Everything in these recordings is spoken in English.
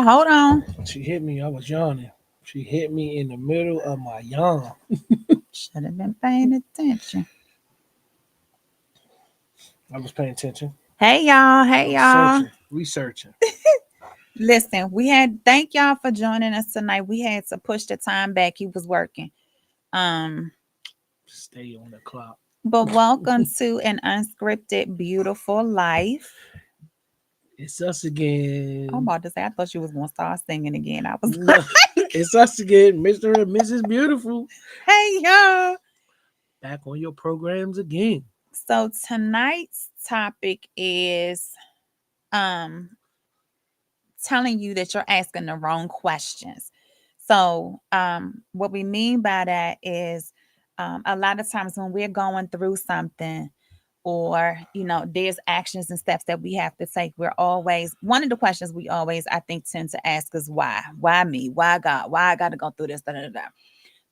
hold on. She hit me. I was yawning. She hit me in the middle of my yawn. Should have been paying attention. I was paying attention. Hey y'all, I hey was y'all. searching, researching. Listen, thank y'all for joining us tonight. We had to push the time back. He was working. Um, Stay on the clock. but welcome to an unscripted beautiful life. It's us I'm again. about to say, I thought you was gonna start singing again. I was No, like, it's us again, Mr. and Mrs. Beautiful. hey y'all. Back on your programs again. So tonight's topic is um telling you that you're asking the wrong questions. So, what we mean by that is a lot of times when we're going through something, or there's actions and steps that we have to take, we're always one of the questions we always, I think, tend to ask is why me, why God, why I got to go through this, da, da, da, da.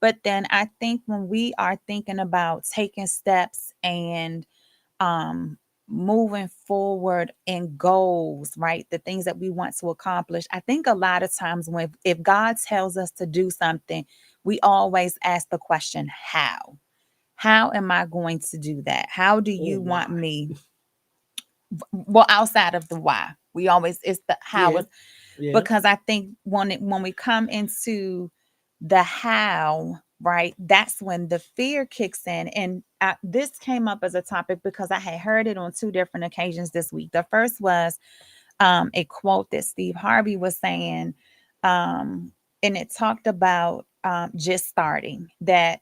But then I think when we are thinking about taking steps and um moving forward in goals, right, the things that we want to accomplish, I think a lot of times when if God tells us to do something, we always ask the question, how am I going to do that? How do Or you want why? me? Well, outside of the why, we always, it's the how. Yeah, Is yeah. because I think when we come into the how, right, that's when the fear kicks in. And this came up as a topic because I had heard it on two different occasions this week. The first was a quote that Steve Harvey was saying, um, and it talked about just starting that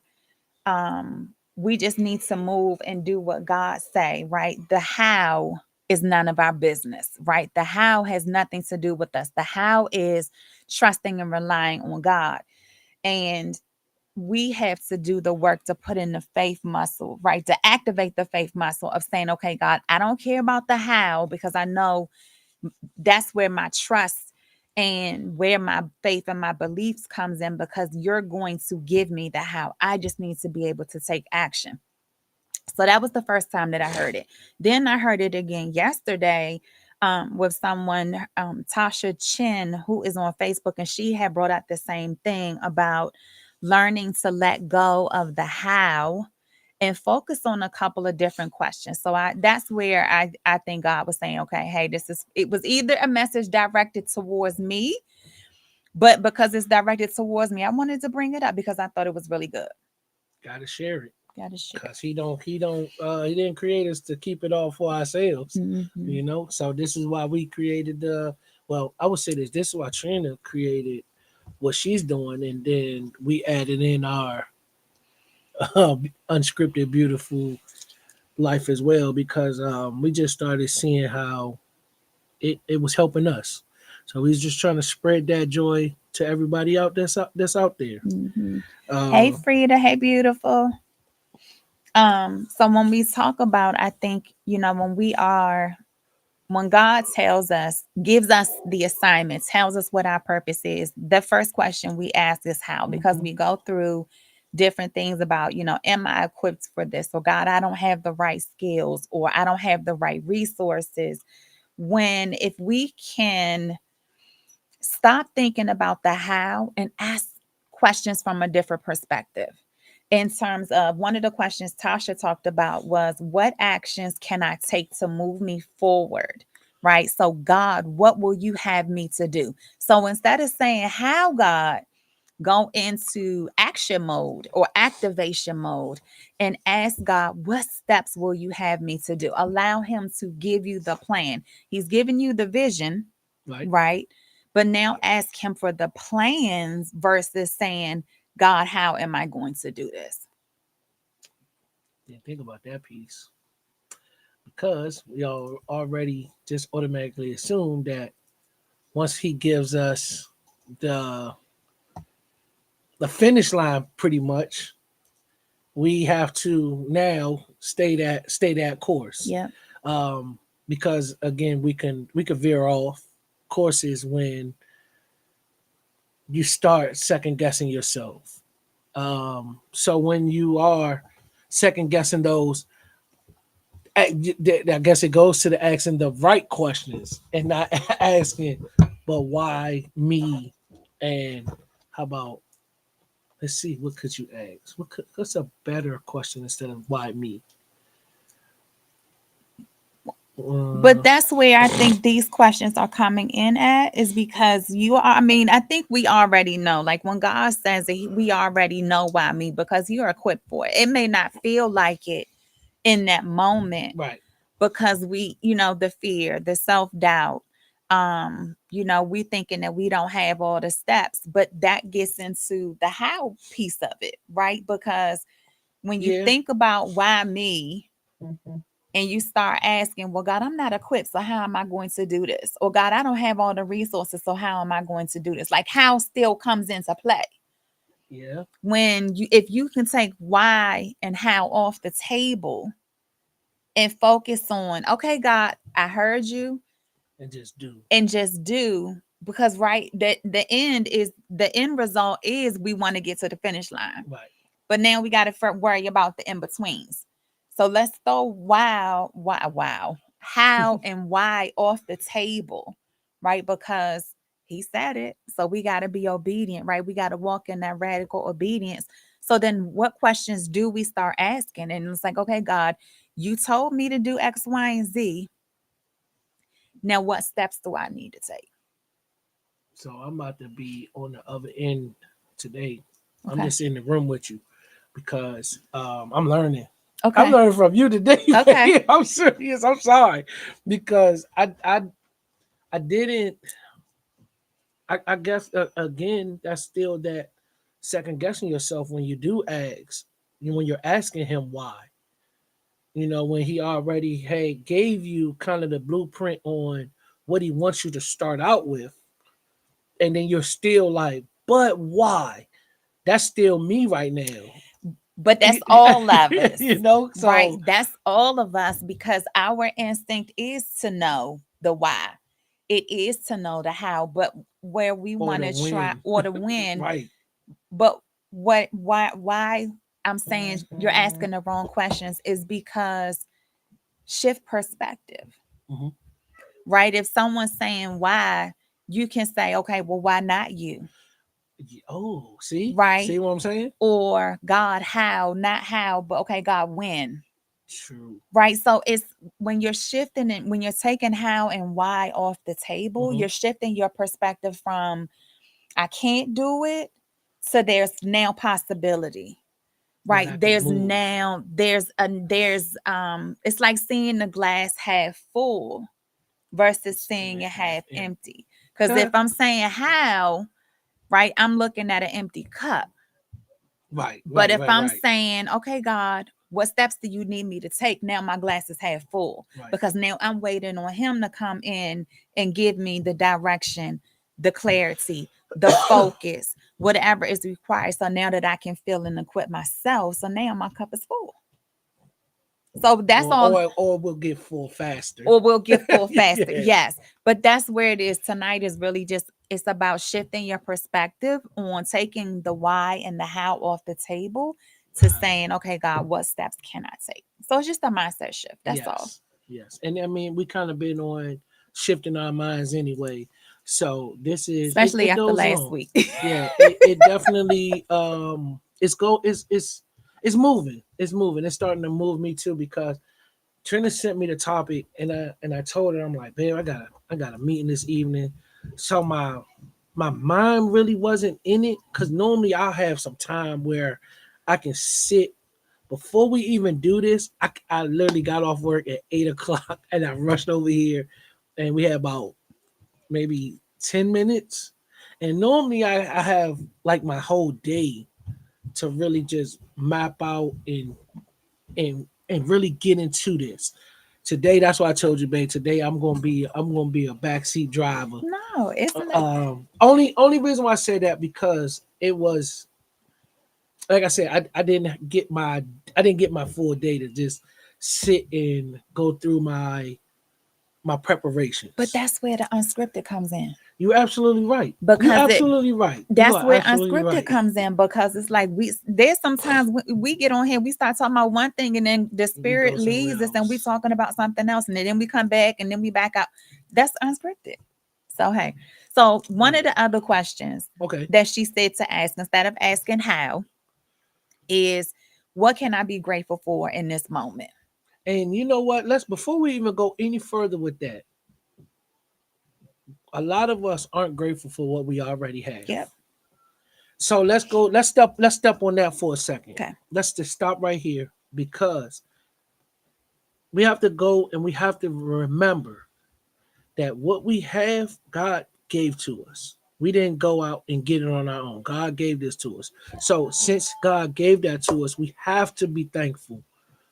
we just need to move and do what God say, right? The how is none of our business, right? The how has nothing to do with us. The how is trusting and relying on God. And we have to do the work to put in the faith muscle, right? To activate the faith muscle of saying, okay, God, I don't care about the how, because I know that's where my trust and where my faith and my beliefs comes in, because you're going to give me the how. I just need to be able to take action. So that was the first time that I heard it. Then I heard it again yesterday with someone, Tasha Chin, who is on Facebook, and she had brought out the same thing about learning to let go of the how and focus on a couple of different questions. So that's where I think God was saying, okay, hey, it was either a message directed towards me, but because it's directed towards me, I wanted to bring it up because I thought it was really good. Gotta share it. Gotta share. Cause he didn't create us to keep it all for ourselves. Mm-hmm. So this is why we created I would say this is why Trina created what she's doing, and then we added in our uh, unscripted beautiful life as well, because we just started seeing how it was helping us. So he's just trying to spread that joy to everybody out that's out there. Mm-hmm. Hey, Uh, Frida. Hey, beautiful. So when we talk about, I think, when God tells us, gives us the assignment, tells us what our purpose is, the first question we ask is how, because mhm. we go through different things about, am I equipped for this? Or God, I don't have the right skills, or I don't have the right resources. If we can stop thinking about the how and ask questions from a different perspective. In terms of one of the questions Tasha talked about was, what actions can I take to move me forward? Right. So, God, what will you have me to do? So instead of saying, how, God, go into action mode or activation mode and ask God, what steps will you have me to do? Allow Him to give you the plan. He's giving you the vision, Right. right? But now ask Him for the plans versus saying, God, how am I going to do this? Yeah, think about that piece, because we all already just automatically assume that once he gives us the the finish line, pretty much, we have to now stay that course. Yep. Um, because again, we can veer off courses when you start second guessing yourself. So when you are second guessing those, I guess it goes to the asking the right questions and not asking but why me? And how about, let's see, what could you ask? What's a better question instead of why me? But Uh, that's where I think these questions are coming in at, is because you are, I mean, I think we already know. Like when God says it, we already know why me, because you're equipped for it. It may not feel like it in that moment, right. because we, the fear, the self-doubt, we thinking that we don't have all the steps, but that gets into the how piece of it, right? Because when you Yeah. think about why me, and you start asking, well, God, I'm not equipped, so how am I going to do this? Or God, I don't have all the resources, so how am I going to do this? Like how still comes into play. Yeah. When you, if you can take why and how off the table and focus on, okay, God, I heard you, And just do. and just do, because right, that the end result is we want to get to the finish line. Right. But now we got to worry about the in betweens. So let's throw how and why off the table, right? Because he said it. So we got to be obedient, right? We got to walk in that radical obedience. So then what questions do we start asking? And it's like, okay, God, you told me to do X, Y, and Z. Now, what steps do I need to take? So I'm about to be on the other end today. I'm Okay. just in the room with you because I'm learning. I'm Okay. learning from you today. Okay. Man. I'm serious. I'm sorry because I didn't. I guess again that's still that second guessing yourself when you do ask. When you're asking him why. When he already gave you kind of the blueprint on what he wants you to start out with, and then you're still like, but why? That's still me right now. But that's all of us, right? So That's all of us, because our instinct is to know the why. It is to know the how, but where we or want the to try, win. or the when, Right. but why I'm saying you're asking the wrong questions is because shift perspective, Hmm. right? If someone's saying why, you can say, okay, well, why not you? Oh, see Right? what I'm saying? Or God, how, not how, but okay, God, when? True. Right. So it's when you're shifting it, when you're taking how and why off the table, Hmm. you're shifting your perspective from I can't do it to there's now possibility. That Right. I can There's move. now there's it's like seeing the glass half full versus It's seeing saying it half half empty. empty. Because if I'm saying how, right, I'm looking at an empty cup. Right, But right, if right, I'm right, saying, okay, God, what steps do you need me to take? Now my glass is half full, right. because now I'm waiting on him to come in and give me the direction, the clarity, the focus, whatever is required. So now that I can feel and equip myself, so now my cup is full. So that's or all, or we'll get full faster. or we'll get full faster. Yeah. Yes. But that's where it is tonight, is really just it's about shifting your perspective on taking the why and the how off the table to saying, okay, God, what steps can I take? So it's just a mindset shift. That's all. Yes, yes, and I mean we kind of been on shifting our minds anyway. So this is it. Especially It after goes last on. week. Yeah, it definitely it's moving. It's moving. It's starting to move me too because Trina sent me the topic and I told her I'm like, babe, I got a meeting this evening. So my mind really wasn't in it because normally I'll have some time where I can sit before we even do this. I literally got off work at 8 o'clock and I rushed over here and we had about maybe 10 minutes. And normally I have like my whole day to really just map out and really get into this. Today, that's why I told you, babe. Today I'm gonna be a backseat driver. No, it's not. Only reason why I say that because it was like I said, I didn't get my full day to just sit and go through my But preparations. that's where the unscripted comes in. You're absolutely right. You're Because it absolutely right. You that's are where absolutely unscripted right. comes in, because it's like there's sometimes we get on here, we start talking about one thing, and then the We spirit go somewhere leads us and we else. talking about something else, and then we come back and then we back out. That's unscripted. So hey. So one of Mm. the other questions Okay. that she said to ask instead of asking how is, what can I be grateful for in this moment? And you know what? Let's before we even go any further with that, a lot of us aren't grateful for what we already have. Yep. So let's go. Let's step on that for a second. Okay. Let's just stop right here because we have to go and we have to remember that what we have, God gave to us. We didn't go out and get it on our own. God gave this to us. So since God gave that to us, we have to be thankful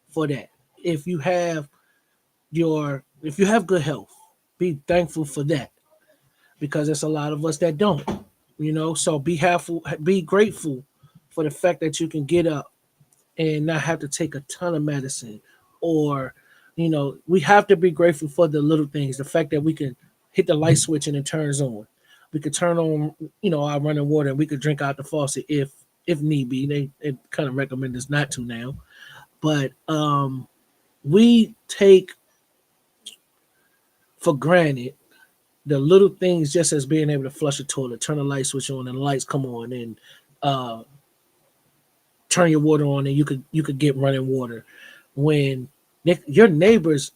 for that. If you have if you have good health, be thankful for that because there's a lot of us that don't. So be grateful for the fact that you can get up and not have to take a ton of medicine, or we have to be grateful for the little things, the fact that we can hit the light switch and it turns on. We could turn on our running water and we could drink out the faucet if need be. They kind of recommend us not to now, but we take for granted the little things, just as being able to flush a toilet, turn the light switch on and the lights come on, and uh turn your water on and you could get running water. When your neighbors,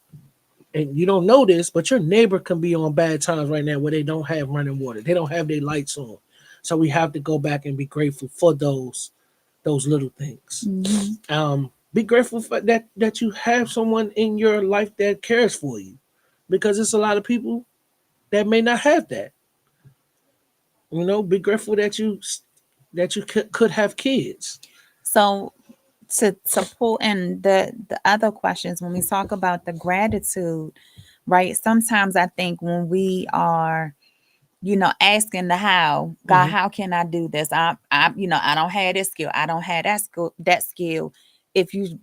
and you don't know this, but your neighbor can be on bad times right now where they don't have running water, they don't have their lights on. So we have to go back and be grateful for those little things. Mhm. Be grateful for that you have someone in your life that cares for you, because it's a lot of people that may not have that. Be grateful that you could have kids. So to pull in the other questions when we talk about the gratitude, right? Sometimes I think when we are, asking the how, God, Hmm. how can I do this? I don't have this skill. I don't have that skill. If you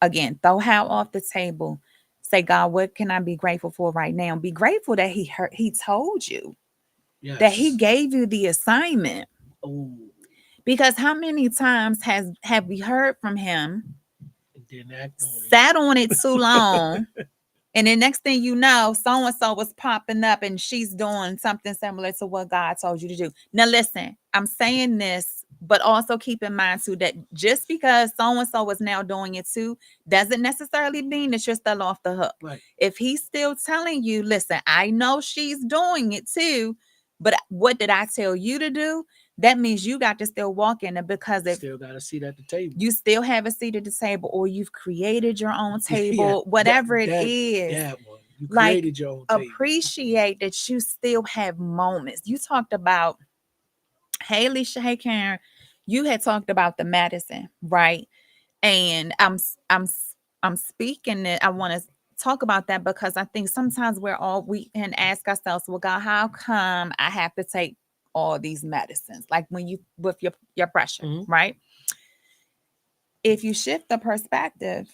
again throw how off the table, say, God, what can I be grateful for right now? Be grateful that he told you, that he Yes. gave you the assignment. Oh, Because how many times have we heard from him, and didn't act on sat on it too long, and then next thing you know, so and so was popping up and she's doing something similar to what God told you to do. Now, listen, I'm saying this, but also keep in mind too that just because so and so is now doing it too, doesn't necessarily mean that you're still off the hook. it. Right. If he's still telling you, listen, I know she's doing it too, but what did I tell you to do? That means you got to still walk in it, because if Still got a seat at the table. you still have a seat at the table, or you've created your own Yeah, table, that whatever it that is, that one. You like, created your own table. appreciate that you still have moments. You talked about, hey Alicia, hey Karen, you had talked about the medicine, right? And I'm speaking it. I want to talk about that because I think sometimes we can ask ourselves, well, God, how come I have to take all these medicines? Like when you with your pressure, Hmm. right? If you shift the perspective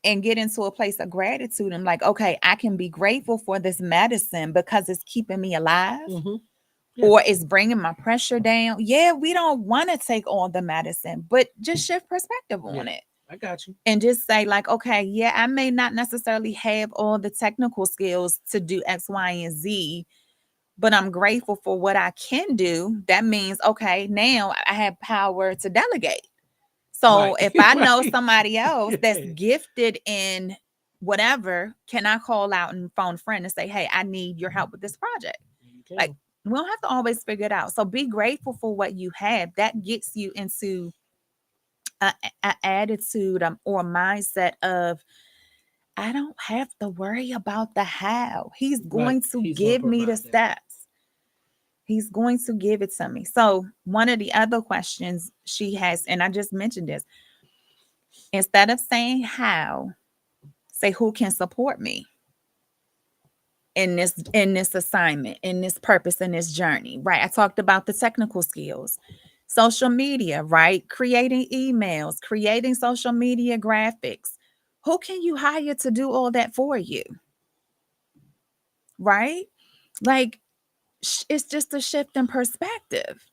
and get into a place of gratitude and like, okay, I can be grateful for this medicine because it's keeping me alive Hmm. Yeah. or it's bringing my pressure down. Yeah, we don't want to take all the medicine, but just shift perspective on Yeah. it I got you. and just say, like, okay, yeah, I may not necessarily have all the technical skills to do X, Y, and Z, but I'm grateful for what I can do. That means, okay, now I have power to delegate. So Right. if I know Right. somebody else that's Yeah. gifted in whatever, can I call out and phone a friend and say, hey, I need your help with this project? You Like, can. we don't have to always figure it out. So be grateful for what you have. That gets you into a attitude or a mindset of, I don't have to worry about the how. He's Right. going to He's gonna give me the provide that. steps. He's going to give it to me. So, one of the other questions she has, and I just mentioned this, instead of saying how, say who can support me in this assignment, in this purpose, in this journey, right? I talked about the technical skills, social media, right? Creating emails, creating social media graphics. Who can you hire to do all that for you, right? Like, it's just a shift in perspective.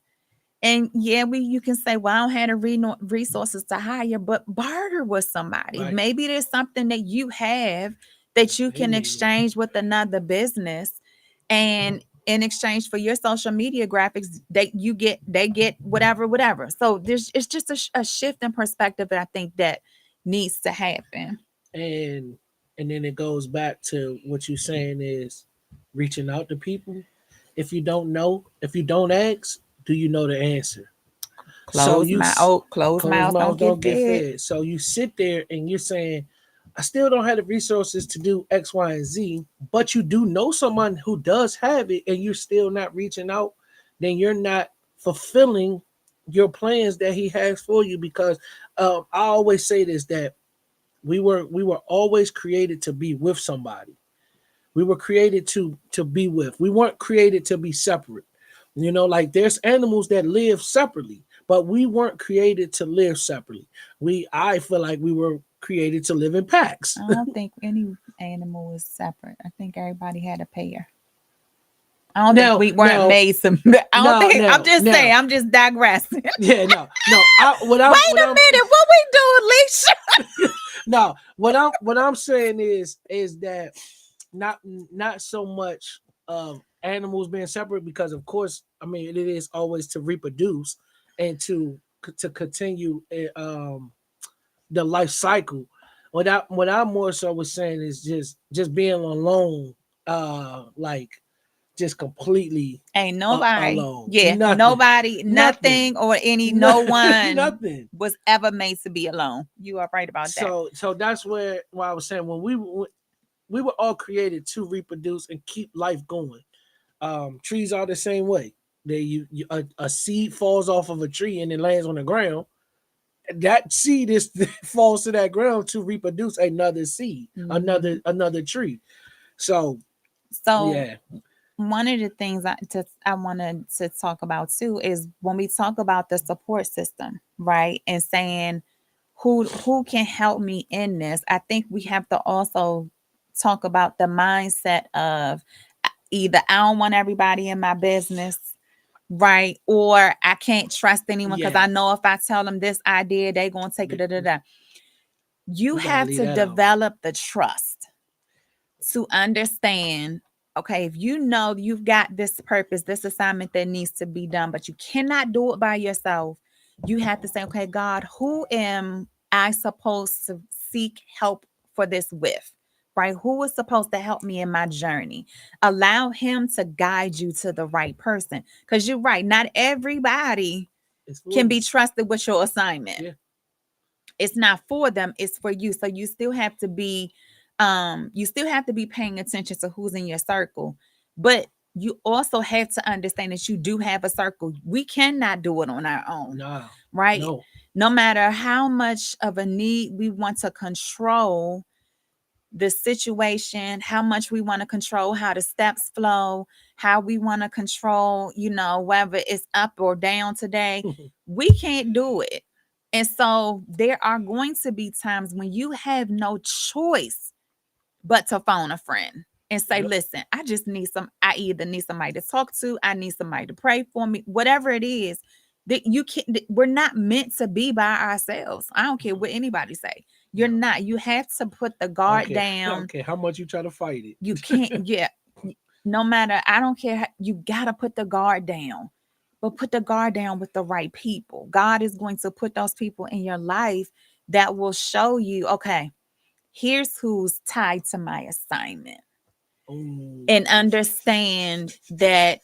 And yeah, you can say, well, I don't have the resources to hire, but barter with somebody. Right. Maybe there's something that you have that you They can need it. exchange with another business, and in exchange for your social media graphics, they get whatever, whatever. So there's it's just a shift in perspective that I think that needs to happen. and and then it goes back to what you're saying is reaching out to people. If you don't know, if you don't ask, do you know the answer? So Close my oh, closed closed mouths don't mouths get don't get fed. fed. So you sit there and you're saying, I still don't have the resources to do X, Y, and Z, but you do know someone who does have it and you're still not reaching out, then you're not fulfilling your plans that he has for you. Because I always say this, that we were always created to be with somebody. We were created to be with. We weren't created to be separate. Like there's animals that live separately, but we weren't created to live separately. I feel like we were created to live in packs. I don't think any animal is separate. I think everybody had a pair. I don't think now, we weren't now, made some. I don't now, think. I'm now, just saying. now. I'm just digressing. Wait Yeah, no, no. a minute. What we doing, Leisha? No, what I'm saying is that not so much animals being separate, because of course, I mean, it is always to reproduce and to continue the life cycle. What I more so was saying is just being alone, like just completely Ain't nobody. alone. Yeah, Nothing, nobody, nothing, nothing, or any, no one nothing. was ever made to be alone. You are right about that. So that's where I was saying, when we were all created to reproduce and keep life going. Trees are the same way. A seed falls off of a tree and it lands on the ground. That seed is falls to that ground to reproduce another seed, Mhm. another tree. So So yeah, one of the things I wanted to talk about too is when we talk about the support system, right? And saying who can help me in this. I think we have to also talk about the mindset of either I don't want everybody in my business, right? Or I can't trust anyone because yeah, I know if I tell them this idea, they're gonna take it. Da, da, da. You we gotta have leave to that out. develop the trust to understand, okay, if you know you've got this purpose, this assignment that needs to be done, but you cannot do it by yourself, you have to say, okay, God, who am I supposed to seek help for this with? Right? Who is supposed to help me in my journey? Allow him to guide you to the right person. Because you're right, not everybody It's for can be you. trusted with your assignment. Yeah. It's not for them, it's for you. So you still have to be paying attention to who's in your circle, but you also have to understand that you do have a circle. We cannot do it on our own, Nah. right? No. No matter how much of a need we want to control the situation, how much we want to control how the steps flow, how we want to control, whether it's up or down today, we can't do it. And so there are going to be times when you have no choice but to phone a friend and say, Yep. listen, I either need somebody to talk to, I need somebody to pray for me, whatever it is. That you can't, we're not meant to be by ourselves. I don't care what anybody say. You're No. not. You have to put the guard I don't down. care how much you try to fight You it. can't, yeah. No matter, I don't care. You gotta put the guard down, but put the guard down with the right people. God is going to put those people in your life that will show you, okay, here's who's tied to my assignment, Oh, and understand that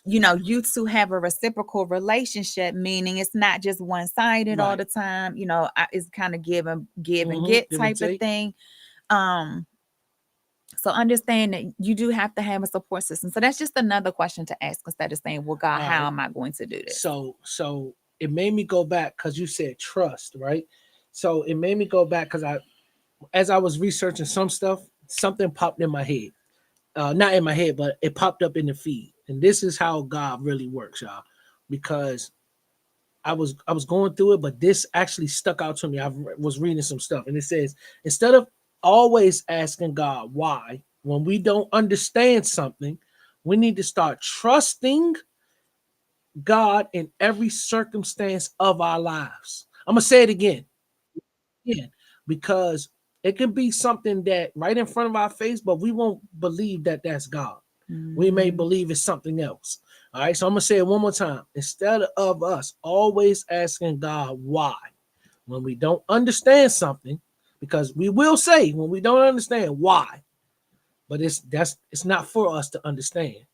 you two have a reciprocal relationship, meaning it's not just one-sided all right. the time. It's kind of give and Mm-hmm. get Give and type of take. thing. um so understand that you do have to have a support system. So that's just another question to ask, instead of saying, well, God, All how right. am I going to do this? So it made me go back because you said trust, right? So it made me go back because as I was researching some stuff, something popped in my head. Not in my head, but it popped up in the feed. And this is how God really works, y'all. Because I was going through it, but this actually stuck out to me. Was reading some stuff, and it says, instead of always asking God why, when we don't understand something, we need to start trusting God in every circumstance of our lives. I'm gonna say it again, yeah, because it can be something that right in front of our face, but we won't believe that that's God. We may Mhm. believe it's something else. All right, so I'm gonna say it one more time. Instead of us always asking God why, when we don't understand something, because we will say when we don't understand why, but it's not for us to understand.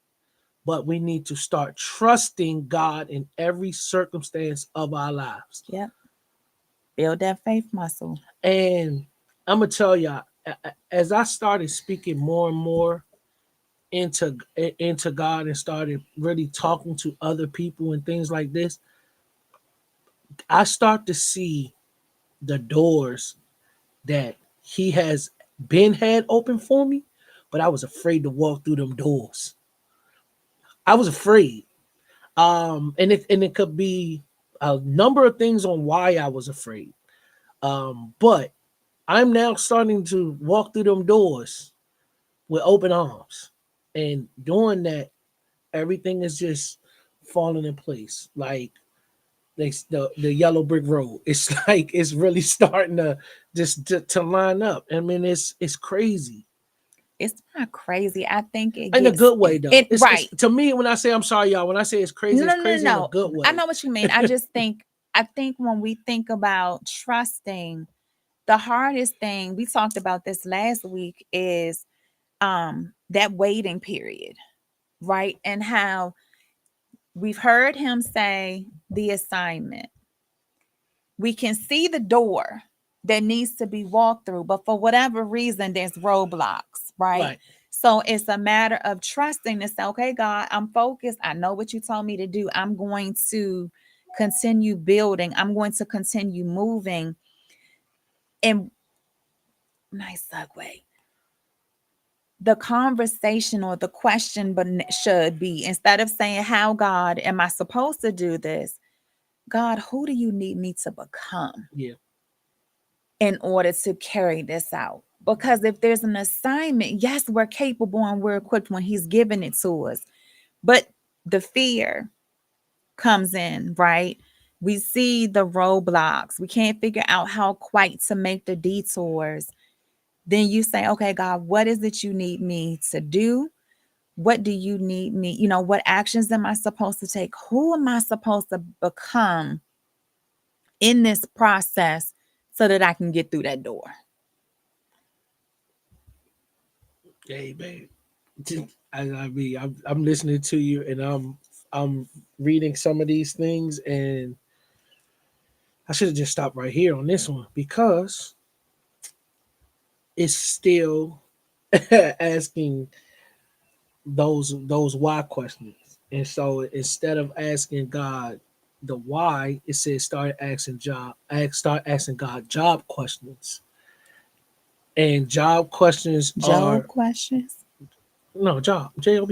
But we need to start trusting God in every circumstance of our lives. Yep. Build that faith muscle. And I'm gonna tell y'all, as I started speaking more and more into God and started really talking to other people and things like this, I start to see the doors that He has been had open for me, but I was afraid to walk through them doors. I was afraid, and it could be a number of things on why I was afraid. But I'm now starting to walk through them doors with open arms, and doing that, everything is just falling in place. Like the yellow brick road. It's like it's really starting to just to line up. I mean, it's crazy It's not crazy. I think it in a gets good way though. it It's right. to me when I say I'm sorry, y'all. When I say No, it's no, no, crazy in a no. good I way. know what you mean. I think when we think about trusting, the hardest thing, we talked about this last week, is that waiting period, right? And how we've heard him say the assignment. We can see the door that needs to be walked through, but for whatever reason, there's roadblocks, right? Right. So it's a matter of trusting to say, okay, God, I'm focused. I know what you told me to do. I'm going to continue building. I'm going to continue moving. And nice segue. The conversation or the question but should be, instead of saying, how, God, am I supposed to do this? God, who do you need me to become Yeah. in order to carry this out? Because if there's an assignment, yes, we're capable and we're equipped when He's given it to us. But the fear comes in, right? We see the roadblocks. We can't figure out how quite to make the detours. Then you say, okay, God, what is it you need me to do? What do you need me? What actions am I supposed to take? Who am I supposed to become in this process so that I can get through that door? Hey, babe. I mean, I'm listening to you, and I'm reading some of these things, and I should have just stopped right here on this one because it's still asking those why questions. And so instead of asking God the why, it says start asking God job questions. And job questions Job are questions? no job, Job.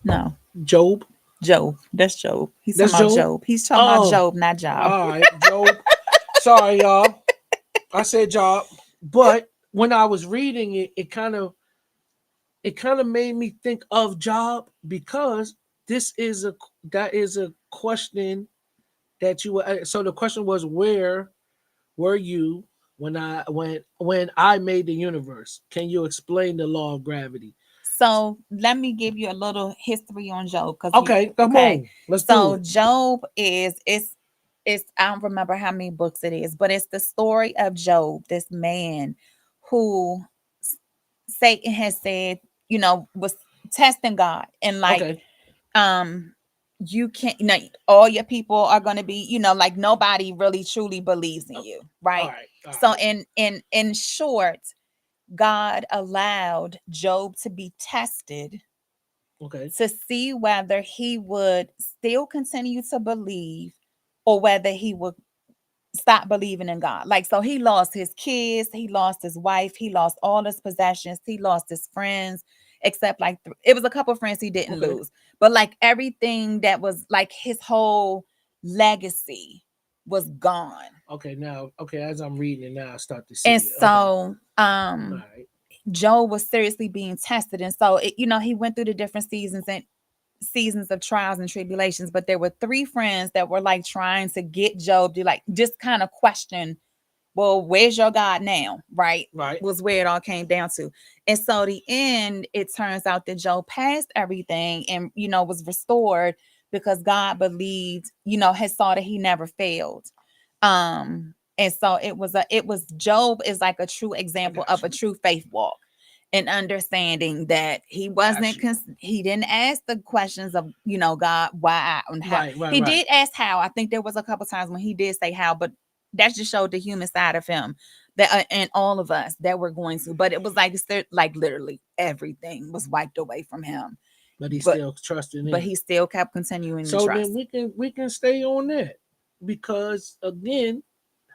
No, Job. Job. That's Job. He's talking That's about Job. Job. He's talking about Oh, Job, not Job. all right, Job. Sorry, y'all. I said job. But when I was reading it, it kind of made me think of job because this is a that is a question that you were. So the question was, where were you when I made the universe? Can you explain the law of gravity? So let me give you a little history on Job, because he Okay, come okay. on, let's do So it. Job is it's I don't remember how many books it is, but it's the story of Job, this man who Satan has said, was testing God, and like, Okay, um you can't, all your people are going to be, like, nobody really truly believes in all you, right? right, all So right. in short, God allowed Job to be tested Okay, to see whether he would still continue to believe, or whether he would stop believing in God. Like, so he lost his kids, he lost his wife, he lost all his possessions, he lost his friends, except like it was a couple of friends he didn't okay, lose. But like everything that was like his whole legacy was gone. okay. Now, okay, as I'm reading it now, I start to And see it. Okay, so all right, Joe was seriously being tested. And so he went through the different seasons of trials and tribulations, but there were three friends that were like trying to get Job to like just kind of question well, where's your God now? Right? Right. Was where it all came down to. And so the end, it turns out that Job passed everything and, was restored because God believed, had saw that he never failed. And so it was Job is like a true I example got of a you. true faith walk and understanding that he Got wasn't you. he didn't ask the questions of, God, why and how. Right. Right. He Right. did ask how. I think there was a couple times when he did say how, but that just showed the human side of him that and all of us that we're going to. But it was like literally everything was wiped away from him, But he's but still trusting but in. he still kept continuing to So then trust. we can stay on that because again,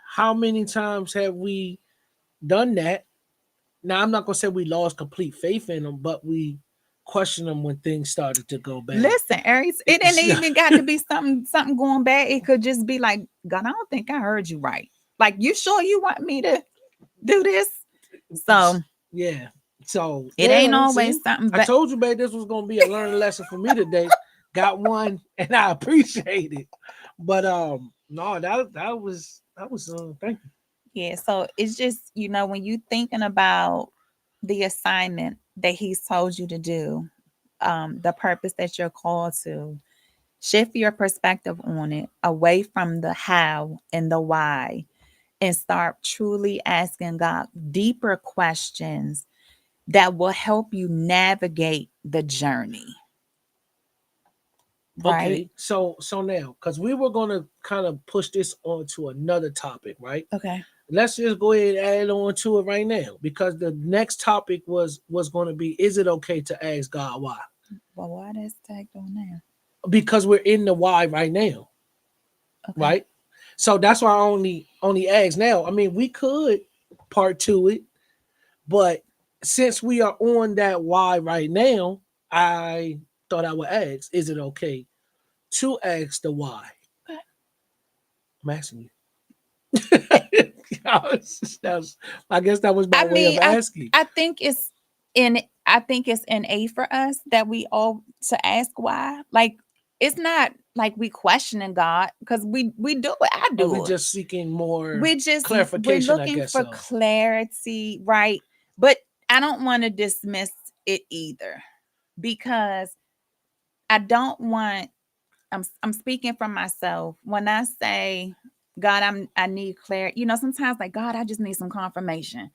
how many times have we done that? Now I'm not gonna say we lost complete faith in them, but we question them when things started to go bad. Listen, Aries, it didn't It's, even got to be something going bad. It could just be like, God, I don't think I heard you right. Like, you sure you want me to do this? So yeah. So it ain't there, always see, something, I but told you, babe, this was gonna be a learning lesson for me today. Got one, and I appreciate it. But no, that was thank you. yeah. So it's just, when you thinking about the assignment that he's told you to do, the purpose that you're called to, shift your perspective on it away from the how and the why and start truly asking God deeper questions that will help you navigate the journey, right? Okay, so now, because we were gonna kind of push this on to another topic, right? Okay. Let's just go ahead and add on to it right now because the next topic was going to be: is it okay to ask God why? Well, why that's tagged on there? Because we're in the why right now, Okay. right? So that's why I only ask now. I mean, we could part to it, but since we are on that why right now, I thought I would ask: is it okay to ask the why? Okay. I'm asking you. I guess that was my I way of mean, I asking. I think it's I think it's innate for us that we all to ask why. Like, it's not like we questioning God because we do it. I Are we do it. just seeking more We're clarification? I looking guess for so. clarity, right? But I don't want to dismiss it either because I don't want I'm speaking from myself when I say, God, I need clarity. Sometimes like, God, I just need some confirmation.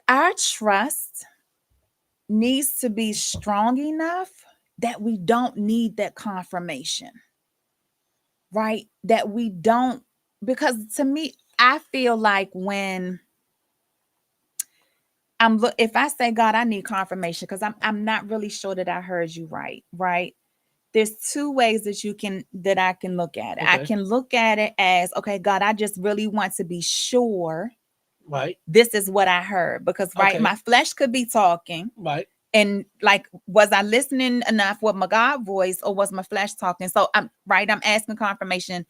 Our trust needs to be strong enough that we don't need that confirmation, right? That we don't, because to me, I feel like when if I say, God, I need confirmation because I'm not really sure that I heard you right, right? There's two ways that I can look at it. I Okay. can look at it as, okay, God, I just really want to be sure Right. this is what I heard because, right, Okay. my flesh could be talking. Right. And like, was I listening enough with my God voice or was my flesh talking? So I'm asking confirmation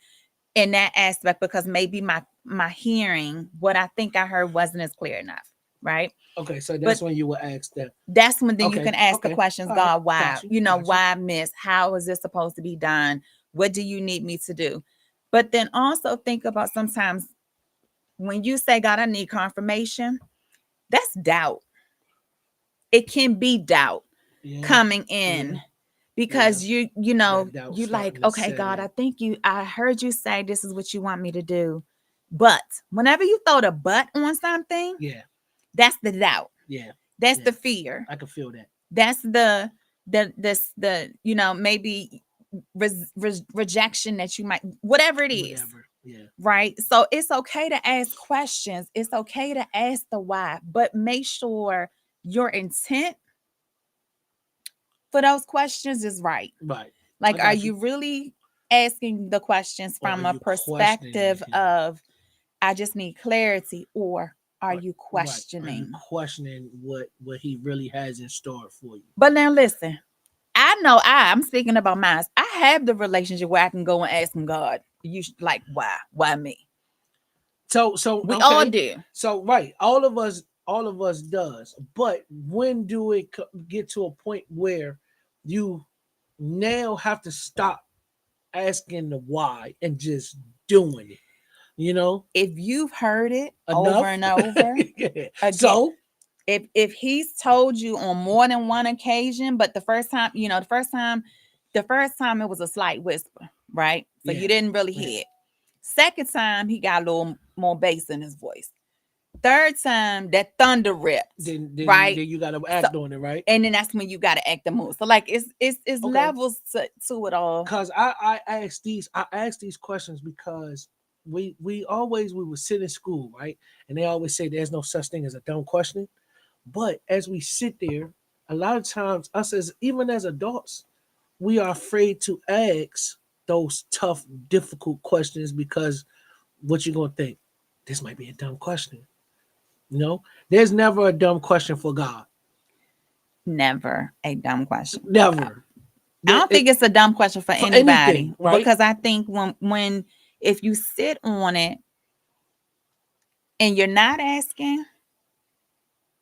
in that aspect because maybe my hearing, what I think I heard wasn't as clear enough, right? Okay. So that's But when you will ask that. that's when then you Okay. can ask the Okay. questions, All right. God, why? Got you. Got you. Why miss? How is this supposed to be done? What do you need me to do? But then also think about sometimes when you say, God, I need confirmation, that's doubt. It can be doubt Yeah. coming Yeah. in Yeah. because That doubt you like, starting to okay, set God, in. I heard you say this is what you want me to do. But whenever you throw the but on something, Yeah. that's the doubt. Yeah. That's Yeah. the fear. I can feel that. That's the maybe rejection that you might, whatever it is, Whatever. Yeah. right? So it's okay to ask questions. It's okay to ask the why, but make sure your intent for those questions is right. Right. I Like, are got you. you really asking the questions Or are from a you questioning perspective him? of, I just need clarity, or are Or, you right. Are you questioning? questioning what he really has in store for you? But now listen, I know I'm speaking about mine. I have the relationship where I can go and ask him, God, like, why? Why me? So We all okay. do. So right, all of us does. But when do it get to a point where you now have to stop asking the why and just doing it? You know, If you've heard it over enough. and over again, So if he's told you on more than one occasion, but the first time, the first time it was a slight whisper, right? So yeah, you didn't really yeah. hear it. Second time, he got a little more bass in his voice. Third time, that thunder ripped, Then right? you got to So, act on it, right? and then that's when you got to act the move. So like it's Okay. levels to it all. Cause I ask these questions because we would sit in school, right? And they always say there's no such thing as a dumb question. But as we sit there, a lot of times us as even as adults, we are afraid to ask those tough, difficult questions because what you gonna think? This might be a dumb question. You know, there's never a dumb question for God. Never a dumb question for God. Never. I don't think it's a dumb question for For anybody anything, right? because I think when if you sit on it and you're not asking,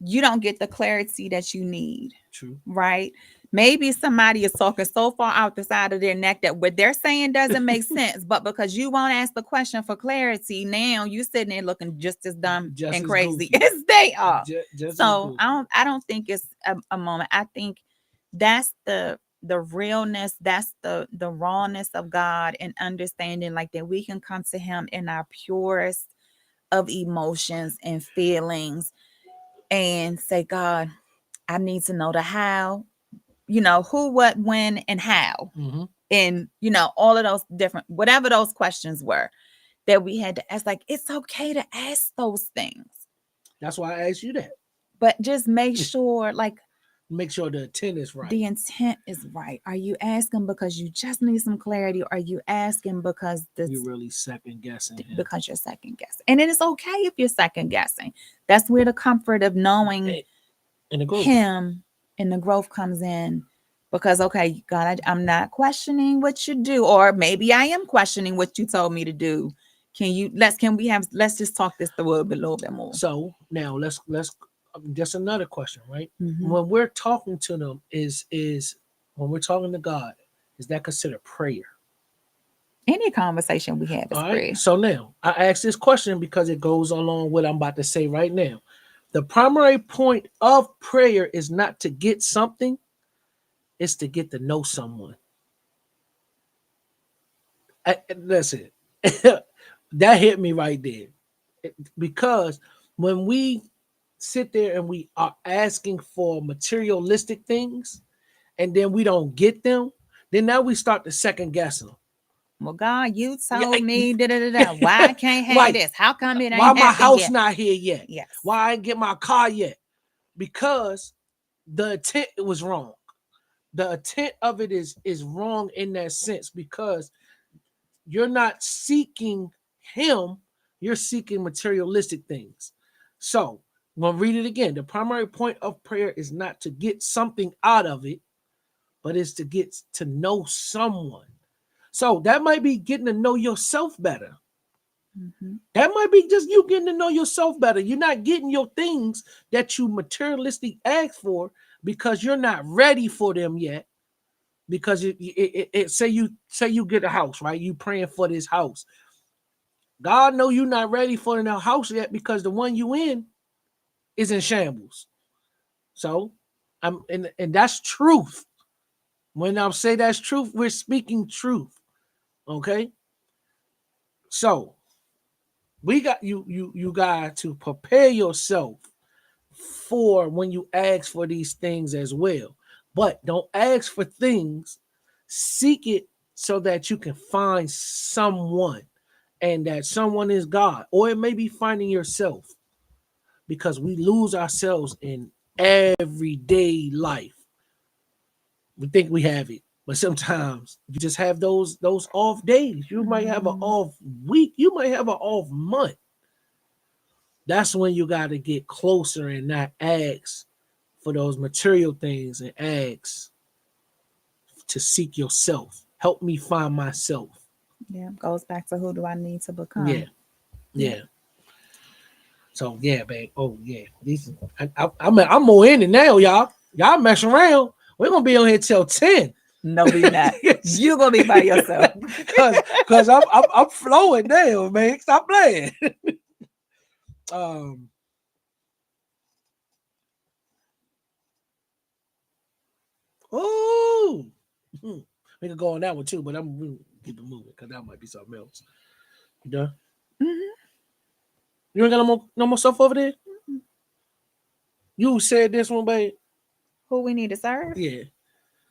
you don't get the clarity that you need, True. right? Maybe somebody is talking so far out the side of their neck that what they're saying doesn't make sense, but because you won't ask the question for clarity, now you sitting there looking just as dumb Just and as crazy goofy. as they are. Just as So goofy. I don't think it's a moment. I think that's the realness, that's the rawness of God and understanding like that we can come to him in our purest of emotions and feelings and say, God, I need to know the how, who, what, when, and how. Hmm. And, all of those different, whatever those questions were that we had to ask, like, it's okay to ask those things, That's why I asked you that. but just make sure, like, Make sure the intent is right. the intent is right. Are you asking because you just need some clarity? Or are you asking because You're really second guessing him. because you're second guessing? And it is okay if you're second guessing. That's where the comfort of knowing And the growth. him and the growth comes in because okay, God, I'm not questioning what you do, or maybe I am questioning what you told me to do. Let's just talk this through a little bit more. So now let's just another question, right? Hmm. When we're talking to them, is when we're talking to God, is that considered prayer? Any conversation we have is All right. prayer. So now I ask this question because it goes along with what I'm about to say right now. The primary point of prayer is not to get something, it's to get to know someone. Listen, that hit me right there. Because when we sit there and we are asking for materialistic things and then we don't get them, then now we start to second guess them. Well, God, you Yeah, told me da da da da. Why I can't have right. this? How come it Why ain't my happened house yet? not here yet? Yes. Why I ain't get my car yet? Because the intent was wrong. The intent of it is wrong in that sense because you're not seeking him, you're seeking materialistic things. So, I'm going to read it again. The primary point of prayer is not to get something out of it, but it's to get to know someone. So, that might be getting to know yourself better. Mm-hmm. That might be just you getting to know yourself better. You're not getting your things that you materialistically ask for because you're not ready for them yet. Because say you get a house, right? You praying for this house. God know you're not ready for the house yet because the one you in is in shambles. So and that's truth. When I say that's truth, we're speaking truth. Okay. So we got you got to prepare yourself for when you ask for these things as well. But don't ask for things, seek it so that you can find someone and that someone is God, or it may be finding yourself because we lose ourselves in everyday life. We think we have it, but sometimes you just have those off days. You might have an Mm-hmm. off week, you might have an off month. That's when you got to get closer and not ask for those material things and ask to seek yourself. Help me find myself. Yeah, goes back to who do I need to Yeah, become? Yeah. yeah. So yeah, babe. Oh yeah, these. I'm more in it now, y'all. Y'all messing around. We're gonna be on here till 10. No, we not. You gonna be by yourself. Cause I'm flowing now, man. Stop playing. um oh we can go on that one too, but I'm gonna keep it moving because that might be something else. You done? Mhm. You ain't got no more stuff over there? You said this one, babe. Who we need to serve? Yeah.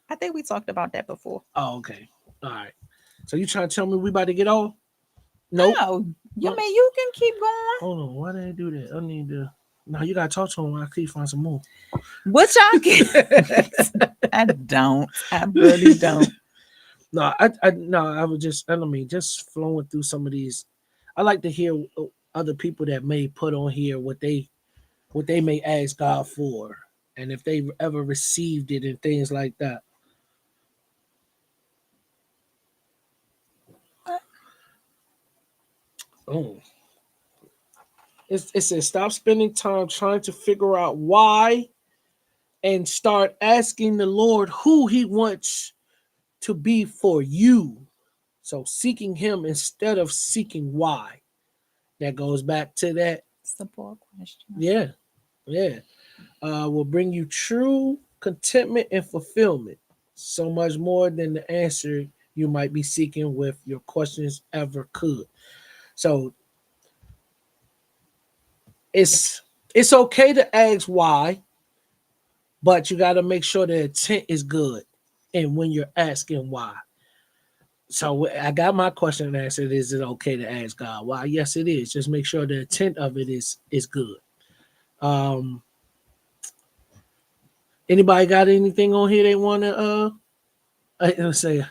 I think we talked about that before. Oh, okay. All right. So you trying to tell me we about to get off? Nope. No, you Uh, mean you can keep going? Hold on. Why did I do that? I need to. No, you gotta talk to him while I keep find some more. What y'all get? I don't. I really don't. No, no, I was just, I mean, just flowing through some of these. I like to hear other people that may put on here what they may ask God for, and if they ever received it and things like that. Oh, it says stop spending time trying to figure out why, and start asking the Lord who He wants to be for you. So seeking Him instead of seeking why. That goes back to that. Support question. Yeah, yeah. Will bring you true contentment and fulfillment. So much more than the answer you might be seeking with your questions ever could. So it's it's okay to ask why, but you got to make sure the intent is good. And when you're asking why. So I got my question answered. Is it okay to ask God why? Yes, it is. Just make sure the intent of it is good. Um, Anybody got anything on here they want to say?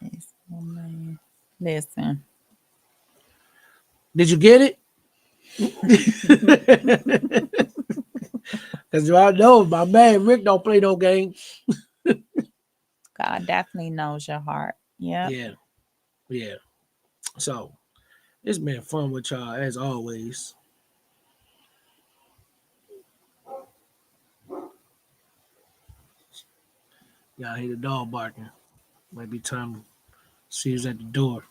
Yes, oh man. Listen. Did you get it? Because I know my man Rick don't play no games. God definitely knows your heart. Yep. Yeah, yeah. So it's been fun with y'all as always. Y'all hear the dog barking. Might be time to see who's at the door.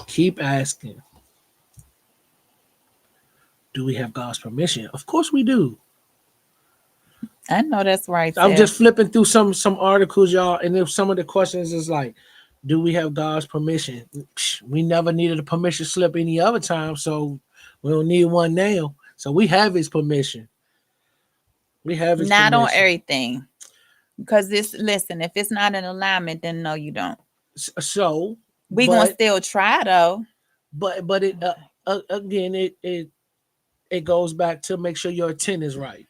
Keep asking. Do we have God's permission? Of course we do. I know that's right, I'm Tiff. just flipping through some articles, y'all, and if some of the questions is like, do we have God's permission? We never needed a permission slip any other time, so we don't need one now. So we have His permission. We have His Not on permission. everything. Because this, listen, if it's not in alignment, then no, you don't. So, We gonna but still try though. but it Okay. again it goes back to make sure your intent is right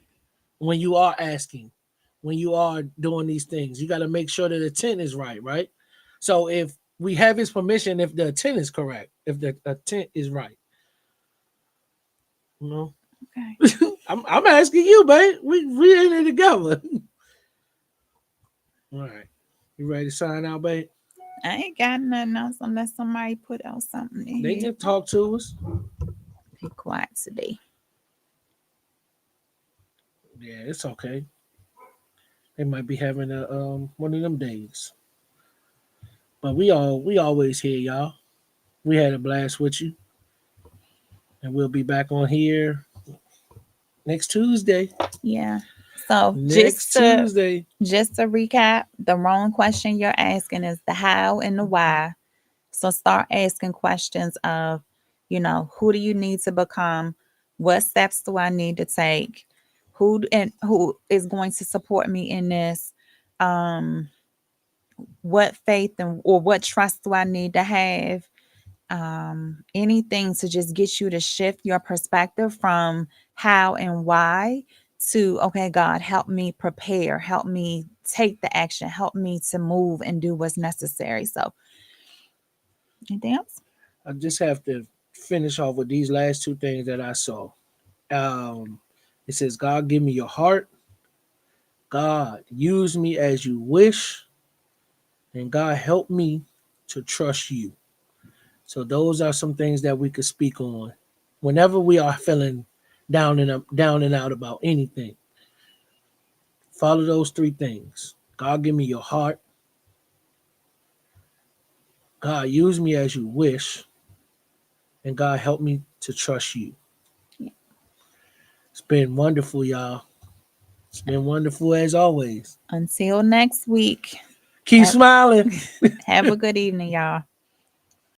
when you are asking, when you are doing these things. You got to make sure that the intent is right, right? So if we have His permission, if the intent is correct, if the intent is right, you know. Okay. I'm asking you, babe. We in it together. All right, you ready to sign out, babe? I ain't got nothing else unless somebody put out something in They here. can talk to us. Be quiet today. Yeah, it's okay. They might be having a one of them days. But we always here, y'all. We had a blast with you, and we'll be back on here next Tuesday. Yeah. So Next Tuesday. just to recap, the wrong question you're asking is the how and the why. So start asking questions of, who do you need to become? What steps do I need to take? Who is going to support me in this? Um, what faith and or what trust do I need to have? Anything to just get you to shift your perspective from how and why to, okay, God, help me prepare, help me take the action, help me to move and do what's necessary. So, anything else? I just have to finish off with these last two things that I saw. Um, it says, God, give me your heart. God, use me as you wish. And God, help me to trust you. So those are some things that we could speak on whenever we are feeling down and out about anything. Follow those three things. God, give me your heart. God, use me as you wish. And God, help me to trust you. Yeah. It's been wonderful, y'all. It's been wonderful as always. Until next week, Keep have, smiling. have a good evening, y'all.